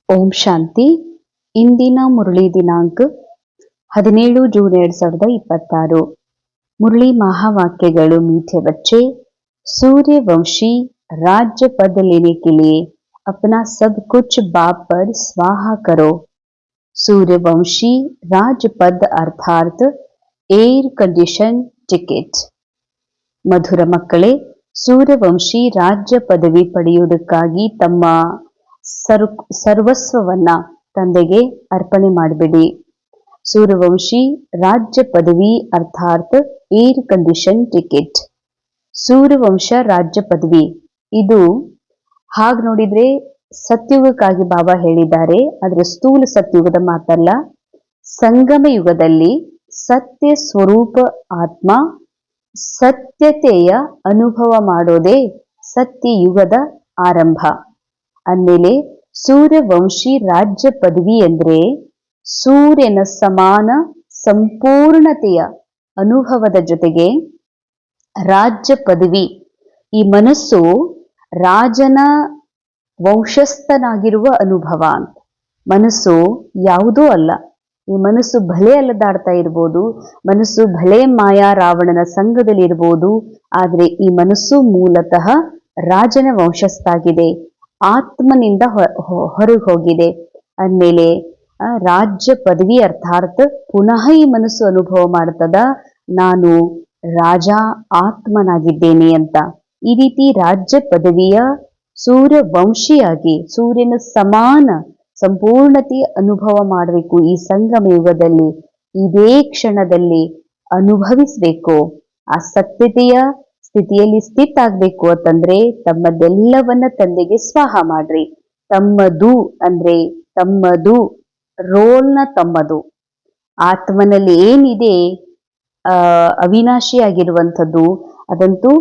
ಓಂ ಶಾಂತಿ. ಇಂದಿನ ಮುರಳಿ ದಿನಾಂಕ 17 ಜೂನ್ 2026. मुरली महावाक्यಗಳು. मीठे बच्चे, सूर्यवंशी राज्य पद लेने के लिए अपना सब कुछ बाप पर स्वाहा करो. सूर्यवंशी राज्य पद अर्थात ಏರ್ ಕಂಡೀಷನ್ ಟಿಕೆಟ್. ಮಧುರ ಮಕ್ಕಳೇ, ಸೂರ್ಯವಂಶಿ ರಾಜ್ಯ ಪದವಿ ಪಡೆಯುವುದಕ್ಕಾಗಿ ತಮ್ಮ ಸರ್ವಸ್ವವನ್ನ ತಂದೆಗೆ ಅರ್ಪಣೆ ಮಾಡಬೇಡಿ. ಸೂರ್ಯವಂಶಿ ರಾಜ್ಯ ಪದವಿ ಅರ್ಥಾತ್ ಏರ್ ಕಂಡೀಷನ್ ಟಿಕೆಟ್. ಸೂರ್ಯವಂಶ ರಾಜ್ಯ ಪದವಿ ಇದು ಹಾಗೆ ನೋಡಿದ್ರೆ ಸತ್ಯುಗಕ್ಕಾಗಿ ಬಾಬಾ ಹೇಳಿದ್ದಾರೆ. ಆದರೆ ಸ್ಥೂಲ ಸತ್ಯುಗದ ಮಾತಲ್ಲ. ಸಂಗಮ ಯುಗದಲ್ಲಿ ಸತ್ಯ ಸ್ವರೂಪ ಆತ್ಮ ಸತ್ಯತೆಯ ಅನುಭವ ಮಾಡೋದೇ ಸತ್ಯಯುಗದ ಆರಂಭ. ಅಂದಮೇಲೆ ಸೂರ್ಯವಂಶಿ ರಾಜ್ಯ ಪದವಿ ಅಂದ್ರೆ ಸೂರ್ಯನ ಸಮಾನ ಸಂಪೂರ್ಣತೆಯ ಅನುಭವದ ಜೊತೆಗೆ ರಾಜ್ಯ ಪದವಿ. ಈ ಮನಸ್ಸು ರಾಜನ ವಂಶಸ್ಥನಾಗಿರುವ ಅನುಭವ ಅಂತ. ಮನಸ್ಸು ಯಾವುದೂ ಅಲ್ಲ. ಈ ಮನಸ್ಸು ಭಲೆ ಅಲ್ಲದಾಡ್ತಾ ಇರ್ಬೋದು, ಮನಸ್ಸು ಭಲೆ ಮಾಯಾ ರಾವಣನ ಸಂಘದಲ್ಲಿ ಇರ್ಬೋದು, ಆದರೆ ಈ ಮನಸ್ಸು ಮೂಲತಃ ರಾಜನ ವಂಶಸ್ಥಾಗಿದೆ, ಆತ್ಮನಿಂದ ಹೊರಗೆ ಹೋಗಿದೆ. ಅಂದಮೇಲೆ ರಾಜ್ಯ ಪದವಿ ಅರ್ಥಾತ್ ಪುನಃ ಈ ಮನಸ್ಸು ಅನುಭವ ಮಾಡ್ತದ, ನಾನು ರಾಜ ಆತ್ಮನಾಗಿದ್ದೇನೆ ಅಂತ. ಈ ರೀತಿ ರಾಜ್ಯ ಪದವಿಯ ಸೂರ್ಯವಂಶಿಯಾಗಿ ಸೂರ್ಯನ ಸಮಾನ ಸಂಪೂರ್ಣತೆ ಅನುಭವ ಮಾಡಬೇಕು. ಈ ಸಂಗಮ ಯುಗದಲ್ಲಿ ಇದೇ ಕ್ಷಣದಲ್ಲಿ ಅನುಭವಿಸಬೇಕು. ಆ ಸತ್ಯತೆಯ ಸ್ಥಿತಿಯಲ್ಲಿ ಸ್ಥಿತ ಆಗ್ಬೇಕು ಅಂತಂದ್ರೆ ತಮ್ಮದೆಲ್ಲವನ್ನ ತಂದೆಗೆ ಸ್ವಾಹ ಮಾಡ್ರಿ. ತಮ್ಮದು ಅಂದ್ರೆ ತಮ್ಮದು ರೋಲ್ನ ತಮ್ಮದು. ಆತ್ಮನಲ್ಲಿ ಏನಿದೆ ಅವಿನಾಶಿಯಾಗಿರುವಂಥದ್ದು ಅದಂತೂ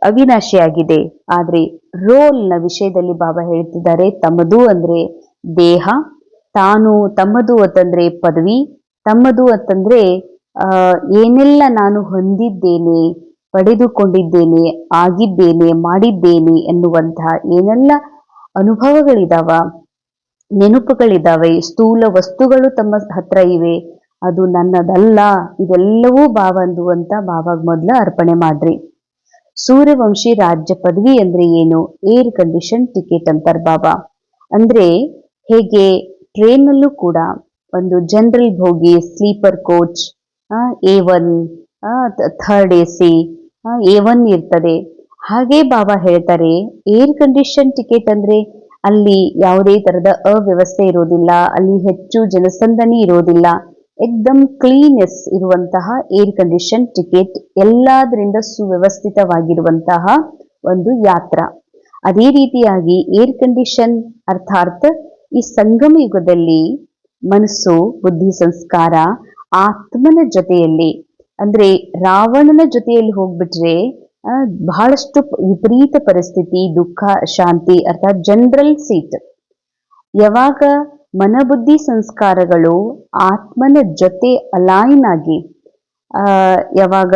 ಅವಿನಾಶಿಯಾಗಿದೆ. ಆದ್ರೆ ರೋಲ್ನ ವಿಷಯದಲ್ಲಿ ಬಾಬಾ ಹೇಳ್ತಿದ್ದಾರೆ, ತಮ್ಮದು ಅಂದ್ರೆ ದೇಹ, ತಾನು ತಮ್ಮದು ಅಂತಂದ್ರೆ ಪದವಿ, ತಮ್ಮದು ಅಂತಂದ್ರೆ ಏನೆಲ್ಲ ನಾನು ಹೊಂದಿದ್ದೇನೆ, ಪಡೆದುಕೊಂಡಿದ್ದೇನೆ, ಆಗಿದ್ದೇನೆ, ಮಾಡಿದ್ದೇನೆ ಎನ್ನುವಂತಹ ಏನೆಲ್ಲ ಅನುಭವಗಳಿದಾವ, ನೆನಪುಗಳಿದಾವೆ, ಸ್ಥೂಲ ವಸ್ತುಗಳು ತಮ್ಮ ಹತ್ರ ಇವೆ, ಅದು ನನ್ನದಲ್ಲ, ಇದೆಲ್ಲವೂ ಬಾಬಂದು ಅಂತ ಬಾಬಾಗ್ ಮೊದಲ ಅರ್ಪಣೆ ಮಾಡ್ರಿ. ಸೂರ್ಯವಂಶಿ ರಾಜ್ಯ ಪದವಿ ಅಂದ್ರೆ ಏನು? ಏರ್ ಕಂಡೀಷನ್ ಟಿಕೆಟ್ ಅಂತಾರೆ ಬಾಬಾ. ಅಂದ್ರೆ ಹೇಗೆ ಟ್ರೈನಲ್ಲೂ ಕೂಡ ಒಂದು general bogie, sleeper coach, A1, third AC, A1 ಇರ್ತದೆ. ಹಾಗೆ ಬಾಬಾ ಹೇಳ್ತಾರೆ ಏರ್ ಕಂಡೀಷನ್ ಟಿಕೆಟ್ ಅಂದ್ರೆ ಅಲ್ಲಿ ಯಾವುದೇ ತರದ ಅವ್ಯವಸ್ಥೆ ಇರೋದಿಲ್ಲ, ಅಲ್ಲಿ ಹೆಚ್ಚು ಜನಸಂದಣಿ ಇರೋದಿಲ್ಲ, ಎಕ್ದಮ್ ಕ್ಲೀನೆಸ್ ಇರುವಂತಹ ಏರ್ ಕಂಡೀಷನ್ ಟಿಕೆಟ್, ಎಲ್ಲದರಿಂದ ಸುವ್ಯವಸ್ಥಿತವಾಗಿರುವಂತಹ ಒಂದು ಯಾತ್ರ. ಅದೇ ರೀತಿಯಾಗಿ ಏರ್ ಕಂಡೀಷನ್ ಅರ್ಥಾತ್ ಈ ಸಂಗಮ ಯುಗದಲ್ಲಿ ಮನಸ್ಸು, ಬುದ್ಧಿ, ಸಂಸ್ಕಾರ ಆತ್ಮನ ಜೊತೆಯಲ್ಲಿ ಅಂದ್ರೆ ರಾವಣನ ಜೊತೆಯಲ್ಲಿ ಹೋಗ್ಬಿಟ್ರೆ ಬಹಳಷ್ಟು ವಿಪರೀತ ಪರಿಸ್ಥಿತಿ, ದುಃಖ, ಶಾಂತಿ ಅರ್ಥಾತ್ ಜನರಲ್ ಸೀಟ್. ಯಾವಾಗ ಮನಬುದ್ಧಿ ಸಂಸ್ಕಾರಗಳು ಆತ್ಮನ ಜೊತೆ ಅಲೈನ್ ಆಗಿ ಯಾವಾಗ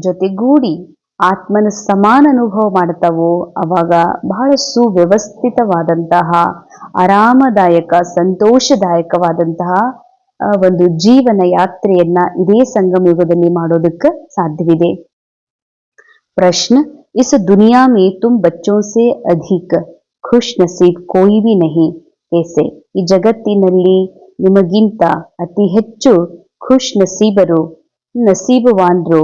ಜೊತೆಗೂಡಿ ಆತ್ಮನ ಸಮಾನ ಅನುಭವ ಮಾಡ್ತಾವೋ ಅವಾಗ ಬಹಳ ಸುವ್ಯವಸ್ಥಿತವಾದಂತಹ ಆರಾಮದಾಯಕ ಸಂತೋಷದಾಯಕವಾದಂತಹ ಒಂದು ಜೀವನ ಯಾತ್ರೆಯನ್ನ ಇದೇ ಸಂಗಮ ಯುಗದಲ್ಲಿ ಮಾಡೋದಕ್ಕೆ ಸಾಧ್ಯವಿದೆ. ಪ್ರಶ್ನೆ, ಇಸ್ ದುನಿಯಾ ಮೇ ತುಮ್ ಬಚ್ಚೋ ಸೆ ಅಧಿಕ ಖುಷ್ ನಸೀಬ್ ಕೋಯಿ ಭಿ ನಹಿ ಏಸೆ? ಈ ಜಗತ್ತಿನಲ್ಲಿ ನಿಮಗಿಂತ ಅತಿ ಹೆಚ್ಚು ಖುಷ್ ನಸೀಬರು, ನಸೀಬವಾನ್ರು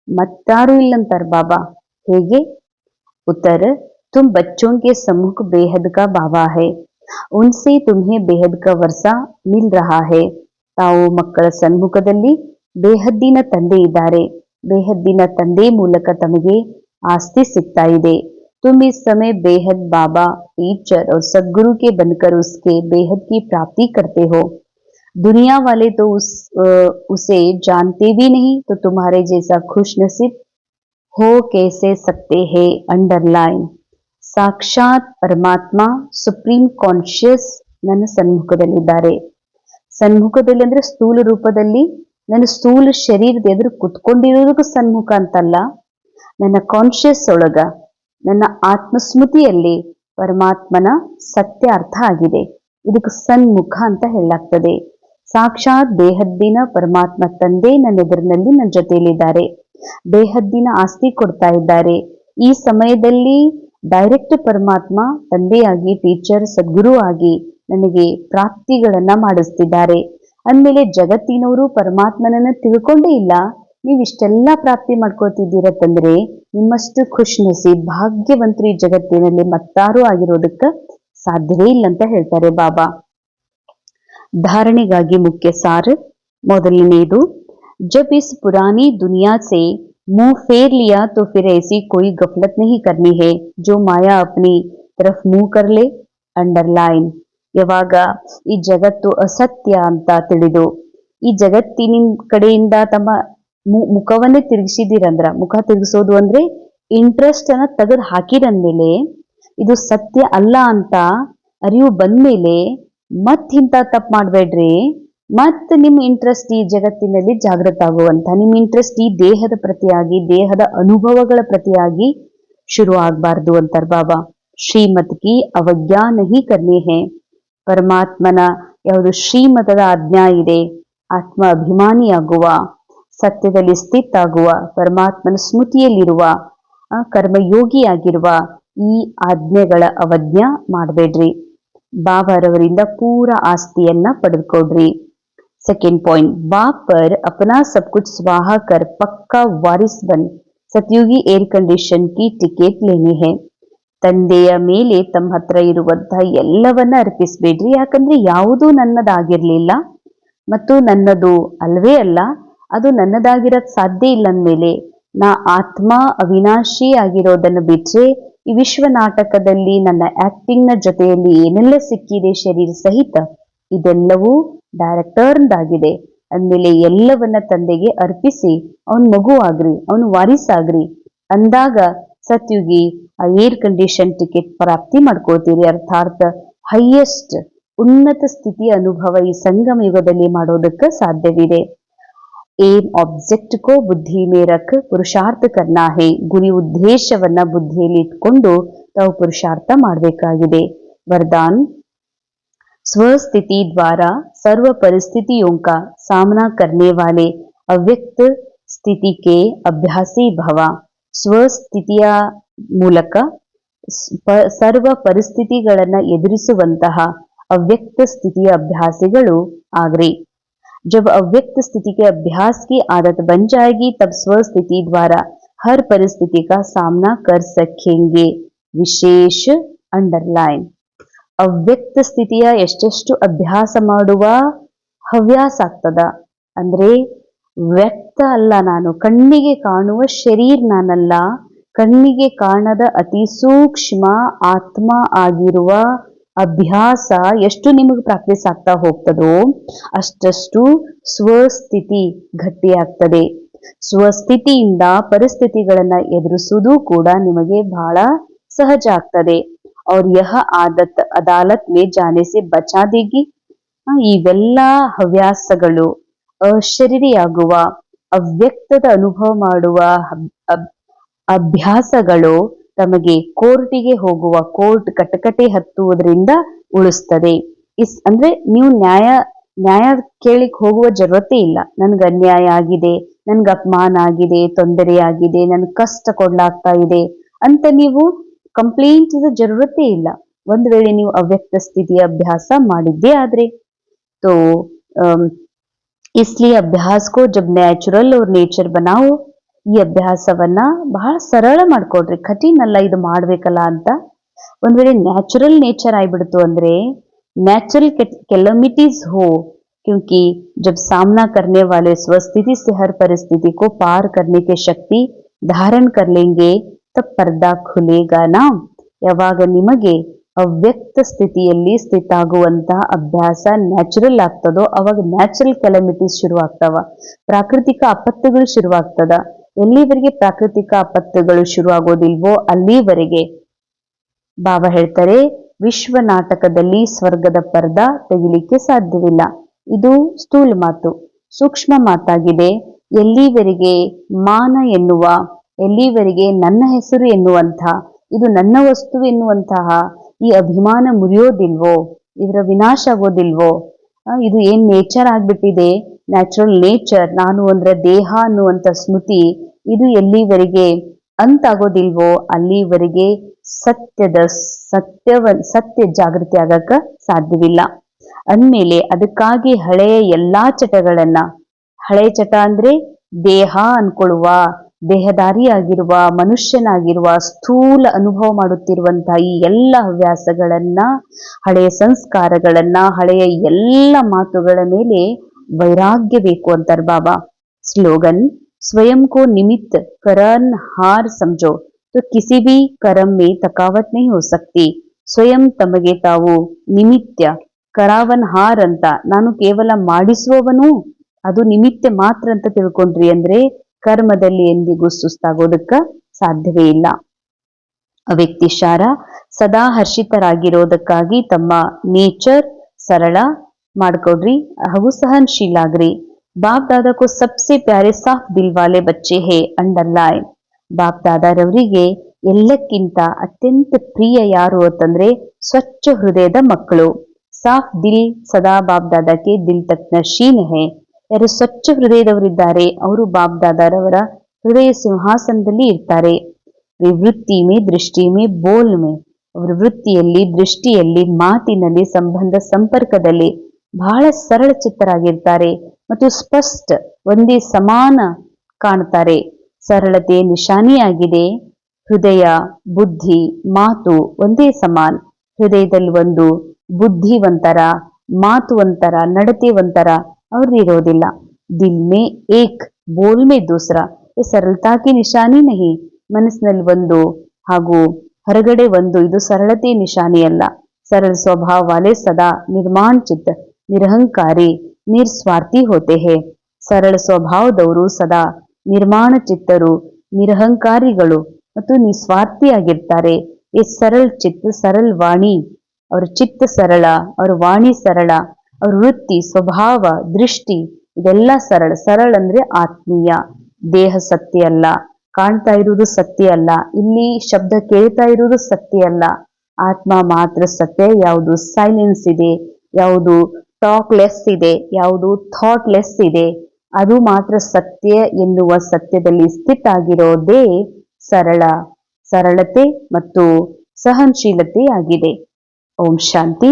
ಮತ್ತಾರು ಇಲ್ಲಂತಾರ ಬಾಬಾ. ಹೇಗೆ? ಉತ್ತರ, ತುಮ್ ಬಚ್ಚೋं के सम्मुख बेहद का बाबा है, उनसे तुम्हें बेहद का वर्षा मिल रहा है. ತಾವು ಮಕ್ಕಳ ಸನ್ಮುಖದಲ್ಲಿ ಬೇಹದ್ದಿನ ತಂದೆ ಇದ್ದಾರೆ. ಬೇಹದ್ದಿನ ತಂದೆ ಮೂಲಕ ತಮಗೆ ಆಸ್ತಿ ಸಿಗ್ತಾ ಇದೆ. तुम इस समय बेहद बाबा, टीचर और सदगुरु के बनकर उसके बेहद की प्राप्ति करते हो. दुनिया वाले तो उसे जानते भी नहीं, तो तुम्हारे जैसा खुश नसीब हो कैसे सकते हैं? अंडरलाइन, ಸಾಕ್ಷಾತ್ ಪರಮಾತ್ಮ ಸುಪ್ರೀಂ ಕಾನ್ಶಿಯಸ್ ನನ್ನ ಸನ್ಮುಖದಲ್ಲಿದ್ದಾರೆ. ಸನ್ಮುಖದಲ್ಲಿ ಅಂದ್ರೆ ಸ್ಥೂಲ ರೂಪದಲ್ಲಿ, ನನ್ನ ಸ್ಥೂಲ ಶರೀರದ ಎದುರು ಕುತ್ಕೊಂಡಿರೋದಕ್ಕೂ ಸನ್ಮುಖ ಅಂತಲ್ಲ, ನನ್ನ ಕಾನ್ಶಿಯಸ್ ಒಳಗ, ನನ್ನ ಆತ್ಮಸ್ಮೃತಿಯಲ್ಲಿ ಪರಮಾತ್ಮನ ಸತ್ಯ ಅರ್ಥ ಆಗಿದೆ. ಇದಕ್ಕೆ ಸನ್ಮುಖ ಅಂತ ಹೇಳಲಾಗ್ತದೆ. ಸಾಕ್ಷಾತ್ ದೇಹದ್ದಿನ ಪರಮಾತ್ಮ ತಂದೆ ನನ್ನ ಎದುರಿನಲ್ಲಿ ನನ್ನ ಜೊತೆಯಲ್ಲಿದ್ದಾರೆ. ದೇಹದ್ದಿನ ಆಸ್ತಿ ಕೊಡ್ತಾ ಇದ್ದಾರೆ. ಈ ಸಮಯದಲ್ಲಿ ಡೈರೆಕ್ಟ್ ಪರಮಾತ್ಮ ತಂದೆಯಾಗಿ, ಟೀಚರ್, ಸದ್ಗುರು ಆಗಿ ನನಗೆ ಪ್ರಾಪ್ತಿಗಳನ್ನ ಮಾಡಿಸ್ತಿದ್ದಾರೆ. ಅಂದಮೇಲೆ ಜಗತ್ತಿನವರು ಪರಮಾತ್ಮನನ್ನ ತಿಳ್ಕೊಂಡೇ ಇಲ್ಲ, ನೀವಿಷ್ಟೆಲ್ಲ ಪ್ರಾಪ್ತಿ ಮಾಡ್ಕೊಳ್ತಿದ್ದೀರತ್ತಂದ್ರೆ ನಿಮ್ಮಷ್ಟು ಖುಷ್ ನಸೀಬ್ ಭಾಗ್ಯವಂತರು ಈ ಜಗತ್ತಿನಲ್ಲಿ ಮತ್ತಾರು ಆಗಿರೋದಕ್ಕ ಸಾಧ್ಯವೇ ಇಲ್ಲ ಅಂತ ಹೇಳ್ತಾರೆ ಬಾಬಾ. धारणेಗಾಗಿ मुख्य सार ಮೊದಲನೆಯದು, जब इस पुरानी दुनिया से मुंह फेर लिया तो फिर ऐसी कोई गफलत नहीं करनी है जो माया अपनी तरफ मुंह कर ले. ಅಂಡರ್ಲೈನ್. ಯಾವಾಗ ಈ ಜಗತ್ತು ಅಸತ್ಯ ಅಂತ ತಿಳಿದು ಈ ಜಗತ್ತಿನ ಕಡೆಯಿಂದ ತಮ್ಮ ಮುಖವನ್ನೇ ತಿರುಗಿಸಿದಿರಂದ್ರ, ಮುಖ ತಿರುಗಿಸೋದು ಅಂದ್ರೆ ಇಂಟ್ರೆಸ್ಟ್ ಅನ್ನ ತೆಗೆದು ಹಾಕಿರಂದ್ಮೇಲೆ ಇದು ಸತ್ಯ ಅಲ್ಲ ಅಂತ ಅರಿವು ಬಂದ್ಮೇಲೆ ಇಂಥ ತಪ್ಪು ಮಾಡ್ಬೇಡ್ರಿ. ನಿಮ್ಮ ಇಂಟ್ರೆಸ್ಟ್ ಈ ಜಗತ್ತಿನಲ್ಲಿ ಜಾಗೃತ ಆಗುವಂತ, ನಿಮ್ಮ ಇಂಟ್ರೆಸ್ಟ್ ಈ ದೇಹದ ಪ್ರತಿಯಾಗಿ, ದೇಹದ ಅನುಭವಗಳ ಪ್ರತಿಯಾಗಿ ಶುರು ಆಗ್ಬಾರ್ದು ಅಂತಾರ ಬಾಬಾ. ಶ್ರೀಮತ್ ಕಿ ಅವಜ್ಞಾ ನಹಿ ಕರ್ನಿ ಹೇ. ಪರಮಾತ್ಮನ ಯಾವುದು ಶ್ರೀಮತದ ಆಜ್ಞಾ ಇದೆ, ಆತ್ಮ ಅಭಿಮಾನಿಯಾಗುವ, ಸತ್ಯದಲ್ಲಿ ಸ್ಥಿತಾಗುವ, ಪರಮಾತ್ಮನ ಸ್ಮೃತಿಯಲ್ಲಿರುವ, ಕರ್ಮಯೋಗಿಯಾಗಿರುವ ಈ ಆಜ್ಞೆಗಳ ಅವಜ್ಞಾ ಮಾಡಬೇಡ್ರಿ. ಬಾಬಾರವರಿಂದ ಪೂರ ಆಸ್ತಿಯನ್ನ ಪಡೆದುಕೊಡ್ರಿ. सेकेंड पॉइंट, बाप पर अपना सब कुछ स्वाहा कर पक्का वारिस बन सतयुगी एयर कंडीशन की टिಕೆಟ್ लेनी है. ತಂದೆಯ ಮೇಲೆ ತಮ್ಮ ಹತ್ರ ಇರುವಂತಹ ಎಲ್ಲವನ್ನ ಅರ್ಪಿಸಬೇಡ್ರಿ. ಯಾಕಂದ್ರೆ ಯಾವುದೂ ನನ್ನದಾಗಿರ್ಲಿಲ್ಲ ಮತ್ತು ನನ್ನದು ಅಲ್ವೇ ಅಲ್ಲ, ಅದು ನನ್ನದಾಗಿರಕ್ ಸಾಧ್ಯ ಇಲ್ಲ ಅಂದ್ಮೇಲೆ ನಾ ಆತ್ಮ ಅವಿನಾಶಿ ಆಗಿರೋದನ್ನು ಬಿಟ್ರೆ ಈ ವಿಶ್ವ ನಾಟಕದಲ್ಲಿ ನನ್ನ ಆಕ್ಟಿಂಗ್ ನ ಜೊತೆಯಲ್ಲಿ ಏನೆಲ್ಲ ಸಿಕ್ಕಿದೆ ಶರೀರ ಸಹಿತ ಇದೆಲ್ಲವೂ ಡೈರೆಕ್ಟರ್ದಾಗಿದೆ ಅಂದ್ಮೇಲೆ ಎಲ್ಲವನ್ನ ತಂದೆಗೆ ಅರ್ಪಿಸಿ ಅವನ್ ಮಗು ಆಗ್ರಿ, ಅವನು ವಾರಿಸಾಗ್ರಿ ಅಂದಾಗ ಸತ್ಯುಗಿ ಆ ಏರ್ ಕಂಡೀಷನ್ ಟಿಕೆಟ್ ಪ್ರಾಪ್ತಿ ಮಾಡ್ಕೊಳ್ತೀರಿ. ಅರ್ಥಾತ್ ಹೈಯೆಸ್ಟ್ ಉನ್ನತ ಸ್ಥಿತಿಯ ಅನುಭವ ಈ ಸಂಗಮ ಯುಗದಲ್ಲಿ ಮಾಡೋದಕ್ಕೆ ಸಾಧ್ಯವಿದೆ. ಏಮ್ ಆಬ್ಜೆಕ್ಟ್ ಕೋ ಬುದ್ಧಿ ಮೇ ರಖ್ ಪುರುಷಾರ್ಥ ಕರ್ನಾ ಹೇ. ಗುರಿ ಉದ್ದೇಶವನ್ನ ಬುದ್ಧಿಯಲ್ಲಿ ಇಟ್ಕೊಂಡು ತಾವು ಪುರುಷಾರ್ಥ ಮಾಡಬೇಕಾಗಿದೆ. वरदान, स्वस्थिति द्वारा सर्व परिस्थितियों का सामना करने वाले ಅವ್ಯಕ್ತ ಸ್ಥಿತಿಗೆ ಅಭ್ಯಾಸಿ ಭವ. ಸ್ವಸ್ಥಿತಿಯ ಮೂಲಕ ಸರ್ವ ಪರಿಸ್ಥಿತಿಗಳನ್ನ ಎದುರಿಸುವಂತಹ ಅವ್ಯಕ್ತ ಸ್ಥಿತಿಯ ಅಭ್ಯಾಸಿಗಳು ಆಗ್ರಿ. जब अव्यक्त स्थिति के अभ्यास की आदत बन जाएगी तब स्वस्थिति द्वारा हर परिस्थिति का सामना कर सकेंगे. ವಿಶೇಷ ಅಂಡರ್ಲೈನ್. ಅವ್ಯಕ್ತ ಸ್ಥಿತಿಯ ಎಷ್ಟೆಷ್ಟು ಅಭ್ಯಾಸ ಮಾಡುವ ಹವ್ಯಾಸ ಆಗ್ತದ ಅಂದ್ರೆ ವ್ಯಕ್ತ ಅಲ್ಲ ನಾನು, ಕಣ್ಣಿಗೆ ಕಾಣುವ ಶರೀರ ನಾನಲ್ಲ, ಕಣ್ಣಿಗೆ ಕಾಣದ ಅತಿ ಸೂಕ್ಷ್ಮ ಆತ್ಮ ಆಗಿರುವ ಅಭ್ಯಾಸ ಎಷ್ಟು ನಿಮಗೆ ಪ್ರಾಕ್ಟೀಸ್ ಆಗ್ತಾ ಹೋಗ್ತದೋ ಅಷ್ಟಷ್ಟು ಸ್ವಸ್ಥಿತಿ ಗಟ್ಟಿಯಾಗ್ತದೆ. ಸ್ವಸ್ಥಿತಿಯಿಂದ ಪರಿಸ್ಥಿತಿಗಳನ್ನ ಎದುರಿಸುವುದು ಕೂಡ ನಿಮಗೆ ಬಹಳ सहज ಆಗ್ತದೆ. और यह आदत अदालत में जाने से बचा देगी. ಇವೆಲ್ಲ ಹವ್ಯಾಸಗಳು ಅಶರೀರಿಯಾಗುವ ಅವ್ಯಕ್ತದ ಅನುಭವ ಮಾಡುವ ಅಭ್ಯಾಸಗಳು ತಮಗೆ ಕೋರ್ಟಿಗೆ ಹೋಗುವ, ಕೋರ್ಟ್ ಕಟಕಟೆ ಹತ್ತುವುದರಿಂದ ಉಳಿಸ್ತದೆ. ಅಂದ್ರೆ ನೀವು ನ್ಯಾಯ ಕೇಳಿಕ್ ಹೋಗುವ ಜರೂರತೆ ಇಲ್ಲ. ನನ್ಗೆ ಅನ್ಯಾಯ ಆಗಿದೆ, ನನ್ಗೆ ಅಪಮಾನ ಆಗಿದೆ, ತೊಂದರೆ ಆಗಿದೆ, ನನ್ಗೆ ಕಷ್ಟ ಕೊಡ್ಲಾಗ್ತಾ ಇದೆ ಅಂತ ನೀವು ಕಂಪ್ಲೇಂಟ್ ಜರೂರತೆ ಇಲ್ಲ. ಒಂದು ವೇಳೆ ನೀವು ಅವ್ಯಕ್ತ ಸ್ಥಿತಿಯ ಅಭ್ಯಾಸ ಮಾಡಿದ್ದೇ ಆದ್ರೆ तो इसलिए अभ्यास को जब ನ್ಯಾಚುರಲ್ और ನೇಚರ್ बनाओ. ಈ ಅಭ್ಯಾಸವನ್ನ ಬಹಳ ಸರಳ ಮಾಡ್ಕೊಡ್ರಿ, ಕಠಿಣ ಅಲ್ಲ ಇದು ಮಾಡ್ಬೇಕಲ್ಲ ಅಂತ. ಒಂದ್ ವೇಳೆ ನ್ಯಾಚುರಲ್ ನೇಚರ್ ಆಗ್ಬಿಡ್ತು ಅಂದ್ರೆ नेचुरल कैलेमिटीज हो, क्योंकि जब सामना करने वाले स्वस्थिति से हर परिस्थिति को पार करने की शक्ति धारण कर लेंगे तब पर्दा खुलेगा ना. ಯಾವಾಗ ನಿಮಗೆ ಅವ್ಯಕ್ತ ಸ್ಥಿತಿಯಲ್ಲಿ ಸ್ಥಿತ ಆಗುವಂತಹ ಅಭ್ಯಾಸ ನ್ಯಾಚುರಲ್ ಆಗ್ತದೋ ಅವಾಗ ನ್ಯಾಚುರಲ್ ಕೆಲಮಿಟೀಸ್ ಶುರು ಆಗ್ತಾವ, ಪ್ರಾಕೃತಿಕ ಆಪತ್ತುಗಳು ಶುರುವಾಗ್ತದ. ಎಲ್ಲಿವರೆಗೆ ಪ್ರಾಕೃತಿಕ ಆಪತ್ತುಗಳು ಶುರು ಆಗೋದಿಲ್ವೋ ಅಲ್ಲಿವರೆಗೆ ಬಾಬಾ ಹೇಳ್ತಾರೆ ವಿಶ್ವ ನಾಟಕದಲ್ಲಿ ಸ್ವರ್ಗದ ಪರ್ದಾ ತೆಗಿಲಿಕ್ಕೆ ಸಾಧ್ಯವಿಲ್ಲ. ಇದು ಸ್ಥೂಲ ಮಾತು, ಸೂಕ್ಷ್ಮ ಮಾತಾಗಿದೆ. ಎಲ್ಲಿವರೆಗೆ ಮಾನ ಎನ್ನುವ, ಎಲ್ಲಿವರೆಗೆ ನನ್ನ ಹೆಸರು ಎನ್ನುವಂಥ, ಇದು ನನ್ನ ವಸ್ತು ಎನ್ನುವಂತಹ ಈ ಅಭಿಮಾನ ಮುರಿಯೋದಿಲ್ವೋ ಇದರ ವಿನಾಶ ಆಗೋದಿಲ್ವೋ? ಇದು ಏನ್ ನೇಚರ್ ಆಗ್ಬಿಟ್ಟಿದೆ, ನ್ಯಾಚುರಲ್ ನೇಚರ್, ನಾನು ಅಂದ್ರೆ ದೇಹ ಅನ್ನುವಂತ ಸ್ಮೃತಿ, ಇದು ಎಲ್ಲಿವರೆಗೆ ಅಂತಾಗೋದಿಲ್ವೋ ಅಲ್ಲಿವರೆಗೆ ಸತ್ಯ ಜಾಗೃತಿ ಆಗಕ್ಕ ಸಾಧ್ಯವಿಲ್ಲ. ಅಂದ್ಮೇಲೆ ಅದಕ್ಕಾಗಿ ಹಳೆಯ ಎಲ್ಲಾ ಚಟಗಳನ್ನ, ಹಳೆಯ ಚಟ ಅಂದ್ರೆ ದೇಹ ಅನ್ಕೊಳ್ಳುವ, ದೇಹದಾರಿಯಾಗಿರುವ, ಮನುಷ್ಯನಾಗಿರುವ, ಸ್ಥೂಲ ಅನುಭವ ಮಾಡುತ್ತಿರುವಂತಹ ಈ ಎಲ್ಲ ಹವ್ಯಾಸಗಳನ್ನ, ಹಳೆಯ ಸಂಸ್ಕಾರಗಳನ್ನ, ಹಳೆಯ ಎಲ್ಲ ಮಾತುಗಳ ಮೇಲೆ ವೈರಾಗ್ಯ ಬೇಕು ಅಂತಾರೆ ಬಾಬಾ. ಸ್ಲೋಗನ್: स्वयं को निमित्त करन हार समझो तो किसी भी कर्म में थकावट नहीं हो सकती. ಸ್ವಯಂ ತಮಗೆ ತಾವು ನಿಮಿತ್ಯ, ಕರಾವನ್ ಹಾರ್ ಅಂತ, ನಾನು ಕೇವಲ ಮಾಡಿಸುವವನು, ಅದು ನಿಮಿತ್ತ ಮಾತ್ರ ಅಂತ ತಿಳ್ಕೊಂಡ್ರಿ ಅಂದ್ರೆ ಕರ್ಮದಲ್ಲಿ ಎಂದಿಗೂ ಸುಸ್ತಾಗೋದಕ್ಕ ಸಾಧ್ಯವೇ ಇಲ್ಲ. ಅವ್ಯಕ್ತಿಶಾರ ಸದಾ ಹರ್ಷಿತರಾಗಿರೋದಕ್ಕಾಗಿ ತಮ್ಮ ನೇಚರ್ ಸರಳ ಮಾಡ್ಕೊಡ್ರಿ ಹಾಗೂ ಸಹನಶೀಲ ಆಗ್ರಿ. बाप दादा को सबसे प्यारे साफ दिल वाले बच्चे है अंडरलाइन. ಬಾಪ್ ದಾದಾರವರಿಗೆ ಎಲ್ಲಕ್ಕಿಂತ ಅತ್ಯಂತ ಪ್ರಿಯ ಯಾರು ಅಂತಂದ್ರೆ ಸ್ವಚ್ಛ ಹೃದಯದ ಮಕ್ಕಳು. ಸಾಫ್ ದಿಲ್ ಸದಾ ಬಾಪ್ ದಾದಾಕ್ಕೆ ದಿಲ್ ತಕ್ ನಶೀನ್ ಹೇ. ಯಾರು ಸ್ವಚ್ಛ ಹೃದಯದವರಿದ್ದಾರೆ ಅವರು ಬಾಪ್ ದಾದಾರವರ ಹೃದಯ ಸಿಂಹಾಸನದಲ್ಲಿ ಇರ್ತಾರೆ. ವೃತ್ತಿ ಮೇ ದೃಷ್ಟಿ ಮೇ ಬೋಲ್ ಮೇ, ಅವರ ವೃತ್ತಿಯಲ್ಲಿ, ದೃಷ್ಟಿಯಲ್ಲಿ, ಮಾತಿನಲ್ಲಿ, ಸಂಬಂಧ ಸಂಪರ್ಕದಲ್ಲಿ ಬಹಳ ಸರಳ ಚಿತ್ತರಾಗಿರ್ತಾರೆ ಮತ್ತು ಸ್ಪಷ್ಟ, ಒಂದೇ ಸಮಾನ ಕಾಣ್ತಾರೆ. ಸರಳತೆ ನಿಶಾನಿಯಾಗಿದೆ. ಹೃದಯ, ಬುದ್ಧಿ, ಮಾತು ಒಂದೇ ಸಮಾನ. ಹೃದಯದಲ್ಲಿ ಒಂದು, ಬುದ್ಧಿ ಒಂಥರ, ಮಾತು ಒಂಥರ, ನಡತೆ ಒಂಥರ ಅವ್ರದ್ದಿರೋದಿಲ್ಲ. ದಿಲ್ ಮೇ ಏಕ್, ಬೋಲ್ ಮೇ ದೂಸರಾ. ಈ ಸರಳತಾ ಕಿ ನಿಶಾನಿ ನಹಿ. ಮನಸ್ಸಿನಲ್ಲಿ ಒಂದು ಹಾಗೂ ಹೊರಗಡೆ ಒಂದು, ಇದು ಸರಳತೆ ನಿಶಾನಿ ಅಲ್ಲ. सरल स्वभाव वाले सदा निर्माण चित्त निरहंकारी निस्वार्थी होते हैं. ಸರಳ ಸ್ವಭಾವದವರು ಸದಾ ನಿರ್ಮಾಣ ಚಿತ್ತರು, ನಿರಹಂಕಾರಿಗಳು ಮತ್ತು ನಿಸ್ವಾರ್ಥಿಯಾಗಿರ್ತಾರೆ. ಈ ಸರಳ ಚಿತ್ತ, ಸರಳ ವಾಣಿ, ಅವರ ಚಿತ್ತ ಸರಳ, ಅವರ ವಾಣಿ ಸರಳ, ಅವ್ರ ವೃತ್ತಿ, ಸ್ವಭಾವ, ದೃಷ್ಟಿ ಇದೆಲ್ಲ ಸರಳ. ಸರಳ ಅಂದ್ರೆ ಆತ್ಮೀಯ. ದೇಹ ಸತ್ಯ ಅಲ್ಲ, ಕಾಣ್ತಾ ಇರುವುದು ಸತ್ಯ ಅಲ್ಲ, ಇಲ್ಲಿ ಶಬ್ದ ಕೇಳ್ತಾ ಇರುವುದು ಸತ್ಯ ಅಲ್ಲ, ಆತ್ಮ ಮಾತ್ರ ಸತ್ಯ. ಯಾವುದು ಸೈಲೆನ್ಸ್ ಇದೆ, ಯಾವುದು ಟಾಕ್ ಲೆಸ್ ಇದೆ, ಯಾವುದು ಥಾಟ್ ಲೆಸ್ ಇದೆ, ಅದು ಮಾತ್ರ ಸತ್ಯ ಎನ್ನುವ ಸತ್ಯದಲ್ಲಿ ಸ್ಥಿತ ಆಗಿರೋದೇ ಸರಳ, ಸರಳತೆ ಮತ್ತು ಸಹನಶೀಲತೆ ಆಗಿದೆ. ಓಂ ಶಾಂತಿ.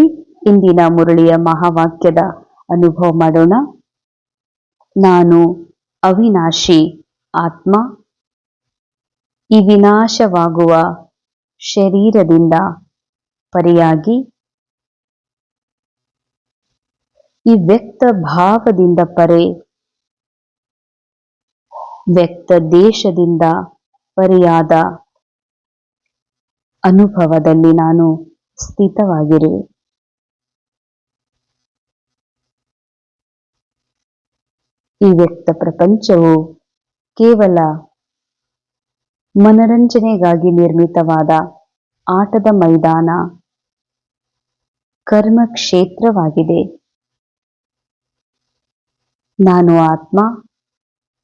ಇಂದಿನ ಮುರಳಿಯ ಮಹಾವಾಕ್ಯದ ಅನುಭವ ಮಾಡೋಣ. ನಾನು ಅವಿನಾಶಿ ಆತ್ಮ ಈ ವಿನಾಶವಾಗುವ ಶರೀರದಿಂದ ಪರೆಯಾಗಿ ಈ ವ್ಯಕ್ತ ಭಾವದಿಂದ ಪರೆ, ವ್ಯಕ್ತ ದೇಶದಿಂದ ಪರೆಯಾದ ಅನುಭವದಲ್ಲಿ ನಾನು ಸ್ಥಿತವಾಗಿರುವೆ. ಈ ವ್ಯಕ್ತ ಪ್ರಪಂಚವು ಕೇವಲ ಮನರಂಜನೆಗಾಗಿ ನಿರ್ಮಿತವಾದ ಆಟದ ಮೈದಾನ, ಕರ್ಮ ಕ್ಷೇತ್ರವಾಗಿದೆ. ನಾನು ಆತ್ಮ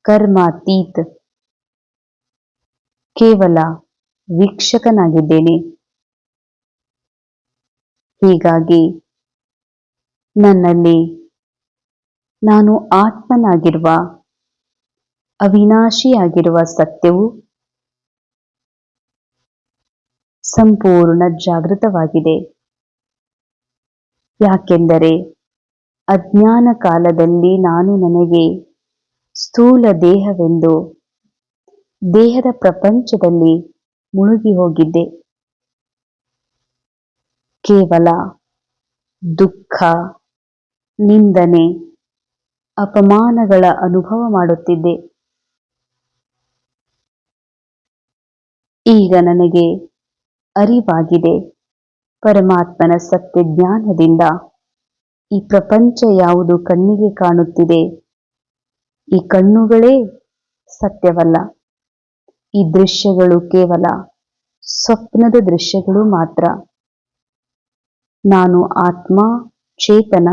ಕರ್ಮಾತೀತ್, ಕೇವಲ ವೀಕ್ಷಕನಾಗಿದ್ದೇನೆ. ಹೀಗಾಗಿ ನನ್ನಲ್ಲಿ ನಾನು ಆತ್ಮನಾಗಿರುವ, ಅವಿನಾಶಿಯಾಗಿರುವ ಸತ್ಯವು ಸಂಪೂರ್ಣ ಜಾಗೃತವಾಗಿದೆ. ಯಾಕೆಂದರೆ ಅಜ್ಞಾನ ಕಾಲದಲ್ಲಿ ನಾನು ನನಗೆ ಸ್ಥೂಲ ದೇಹವೆಂದು ದೇಹದ ಪ್ರಪಂಚದಲ್ಲಿ ಮುಳುಗಿ ಹೋಗಿದ್ದೆ. ಕೇವಲ ದುಃಖ, ನಿಂದನೆ, ಅಪಮಾನಗಳ ಅನುಭವ ಮಾಡುತ್ತಿದ್ದೆ. ಈಗ ನನಗೆ ಅರಿವಾಗಿದೆ, ಪರಮಾತ್ಮನ ಸತ್ಯ ಜ್ಞಾನದಿಂದ ಈ ಪ್ರಪಂಚ ಯಾವುದು ಕಣ್ಣಿಗೆ ಕಾಣುತ್ತಿದೆ, ಈ ಕಣ್ಣುಗಳೇ ಸತ್ಯವಲ್ಲ. ಈ ದೃಶ್ಯಗಳು ಕೇವಲ ಸ್ವಪ್ನದ ದೃಶ್ಯಗಳು ಮಾತ್ರ. ನಾನು ಆತ್ಮ ಚೇತನ,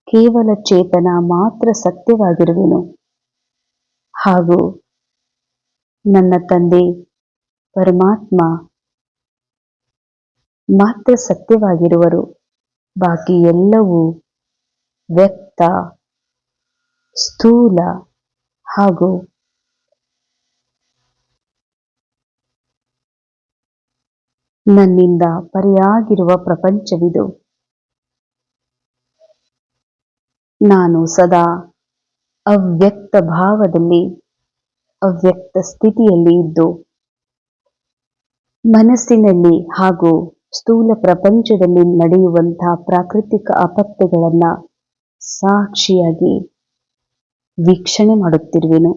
ಕೇವಲ ಚೇತನ ಮಾತ್ರ ಸತ್ಯವಾಗಿರುವೆನು. ಹಾಗೂ ನನ್ನ ತಂದೆ ಪರಮಾತ್ಮ ಮಾತ್ರ ಸತ್ಯವಾಗಿರುವರು. ಬಾಕಿ ಎಲ್ಲವೂ ವ್ಯಕ್ತ, ಸ್ಥೂಲ ಹಾಗೂ ನನ್ನಿಂದ ಪರೆಯಾಗಿರುವ ಪ್ರಪಂಚವಿದು. ನಾನು ಸದಾ ಅವ್ಯಕ್ತ ಭಾವದಲ್ಲಿ, ಅವ್ಯಕ್ತ ಸ್ಥಿತಿಯಲ್ಲಿ ಇದ್ದು ಮನಸ್ಸಿನಲ್ಲಿ ಹಾಗೂ ಸ್ಥೂಲ ಪ್ರಪಂಚದಲ್ಲಿ ನಡೆಯುವಂತಹ ಪ್ರಾಕೃತಿಕ ಆಪತ್ತುಗಳನ್ನ ಸಾಕ್ಷಿಯಾಗಿ ವೀಕ್ಷಣೆ ಮಾಡುತ್ತಿರುವೆನು.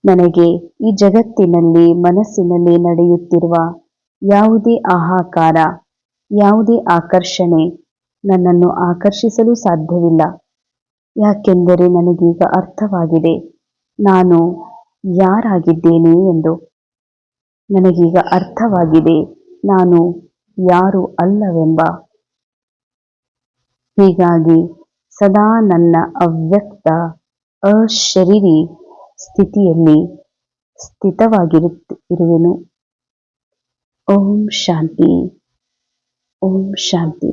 ನನಗೆ ಈ ಜಗತ್ತಿನಲ್ಲಿ ಮನಸ್ಸಿನಲ್ಲಿ ನಡೆಯುತ್ತಿರುವ ಯಾವುದೇ ಹಾಹಾಕಾರ, ಯಾವುದೇ ಆಕರ್ಷಣೆ ನನ್ನನ್ನು ಆಕರ್ಷಿಸಲು ಸಾಧ್ಯವಿಲ್ಲ. ಯಾಕೆಂದರೆ ನನಗೀಗ ಅರ್ಥವಾಗಿದೆ ನಾನು ಯಾರಾಗಿದ್ದೇನೆ ಎಂದು. ನನಗೀಗ ಅರ್ಥವಾಗಿದೆ ನಾನು ಯಾರು ಅಲ್ಲವೆಂಬ. ಹೀಗಾಗಿ ಸದಾ ನನ್ನ ಅವ್ಯಕ್ತ ಅಶರೀರಿ ಸ್ಥಿತಿಯಲ್ಲಿ ಸ್ಥಿತವಾಗಿರುವೆನು. ಓಂ ಶಾಂತಿ, ಓಂ ಶಾಂತಿ.